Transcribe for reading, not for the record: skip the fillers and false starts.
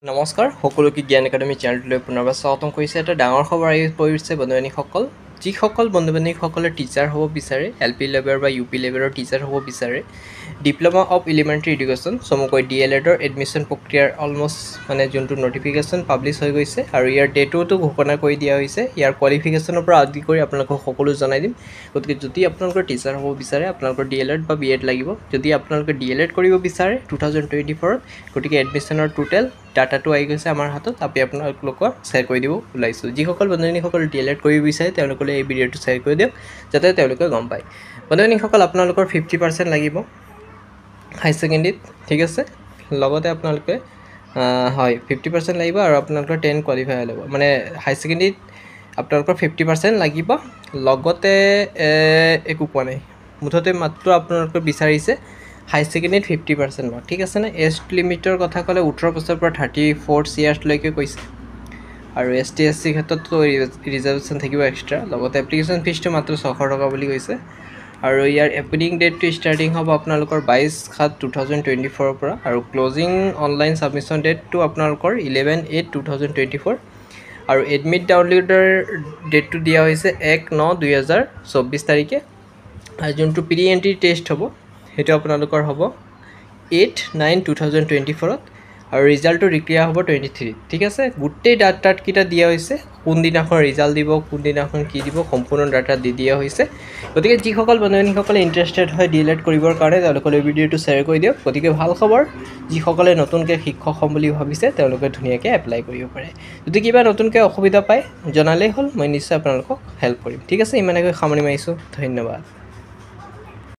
নমস্কাৰ সকলোকে জ্ঞান একাডেমী চেনেলটোলৈ পুনৰবাৰ স্বাগতম কৰিছে। এটা ডাঙৰ খবৰ আহি পৰিছে বন্ধু-বান্ধৱীসকল, যিসকল বন্ধু-বান্ধৱীসকলে টিচাৰ হ'ব বিচাৰে, LP লেভেলৰ বা UP লেভেলৰ টিচাৰ হ'ব বিচাৰে, ডিপ্ল'মা অফ এলিমেণ্টাৰী এডুকেশ্যন চমুকৈ DLEDৰ এডমিশ্যন প্ৰক্ৰিয়াৰ অলমষ্ট যোনটো নটিফিকেশ্যন পাব্লিছ হৈ গৈছে আৰু ইয়াৰ ডেটোতো ঘোষণা কৰি দিয়া হৈছে। ইয়াৰ কোৱালিফিকেশ্যনৰ পৰা আদি কৰি আপোনালোকক সকলো জনাই দিম। গতিকে যদি আপোনালোকৰ টিচাৰ হ'ব বিচাৰে, আপোনালোকৰ DLED বা BEd লাগিব। যদি আপোনালোকে DLED কৰিব বিচাৰে 2024ত, গতিকে এডমিশ্যনৰ টোটেল ডাটাটো আহি গৈছে আমাৰ হাতত, আমি আপোনালোকক শ্বেয়াৰ কৰি দিব ওলাইছোঁ। যিসকল বন্ধু-বান্ধৱীসকল DLED কৰিব বিচাৰে তেওঁলোকে এই ভিডিঅ'টো শ্বেয়াৰ কৰি দিয়ক, যাতে তেওঁলোকে গম পায়। বন্ধু-বান্ধৱীসকল, আপোনালোকৰ 50% লাগিব হাই ছেকেণ্ডেৰীত, ঠিক আছে। লগতে আপোনালোকে 50% লাগিব আৰু আপোনালোকৰ 10 কোৱালিফাই লাগিব, মানে হাই ছেকেণ্ডেৰীত আপোনালোকৰ 50% লাগিব। লগতে একো কোৱা নাই, মুঠতে মাত্ৰ আপোনালোকে বিচাৰিছে হাই ছেকেণ্ডেৰীত 50% মাৰ্ক, ঠিক আছে নে। এজ লিমিটৰ কথা ক'লে 18 বছৰৰ পৰা 34 ইয়াৰ্ছলৈকে কৈছে আৰু ST SC ক্ষেত্ৰতো ৰিজাৰ্ভেশ্যন থাকিব এক্সট্ৰা। লগতে এপ্লিকেশ্যন ফিজটো মাত্ৰ 600 টকা বুলি কৈছে আৰু ইয়াৰ এপ্লিং ডেটটো ষ্টাৰ্টিং হ'ব আপোনালোকৰ 22/7/2024 পৰা আৰু ক্লজিং অনলাইন ছাবমিশ্যন ডেটটো আপোনালোকৰ 11/8/2024 আৰু এডমিট ডাউনলোডৰ ডেটটো দিয়া হৈছে 1/9/2024 তাৰিখে আৰু যোনটো প্ৰি এণ্ট্ৰি টেষ্ট হ'ব সেইটো আপোনালোকৰ হ'ব 8/9/2024 আৰু ৰিজাল্টটো ডিক্লেয়াৰ হ'ব 23, ঠিক আছে। গোটেই ডাটাকেইটা দিয়া হৈছে, কোনদিনাখন ৰিজাল্ট দিব, কোনদিনাখন কি দিব, সম্পূৰ্ণ ডাটা দি দিয়া হৈছে। গতিকে যিসকল বন্ধু-বান্ধৱীসকলে ইণ্টাৰেষ্টেড হয় DLED কৰিবৰ কাৰণে তেওঁলোকে ভিডিঅ'টো শ্বেয়াৰ কৰি দিয়ক। গতিকে ভাল খবৰ, যিসকলে নতুনকৈ শিক্ষক হ'ম বুলি ভাবিছে তেওঁলোকে ধুনীয়াকৈ এপ্লাই কৰিব পাৰে। যদি কিবা নতুনকৈ অসুবিধা পায় জনালেই হ'ল, মই নিশ্চয় আপোনালোকক হেল্প কৰিম, ঠিক আছে। ইমানকৈ সামৰি মাৰিছোঁ, ধন্যবাদ।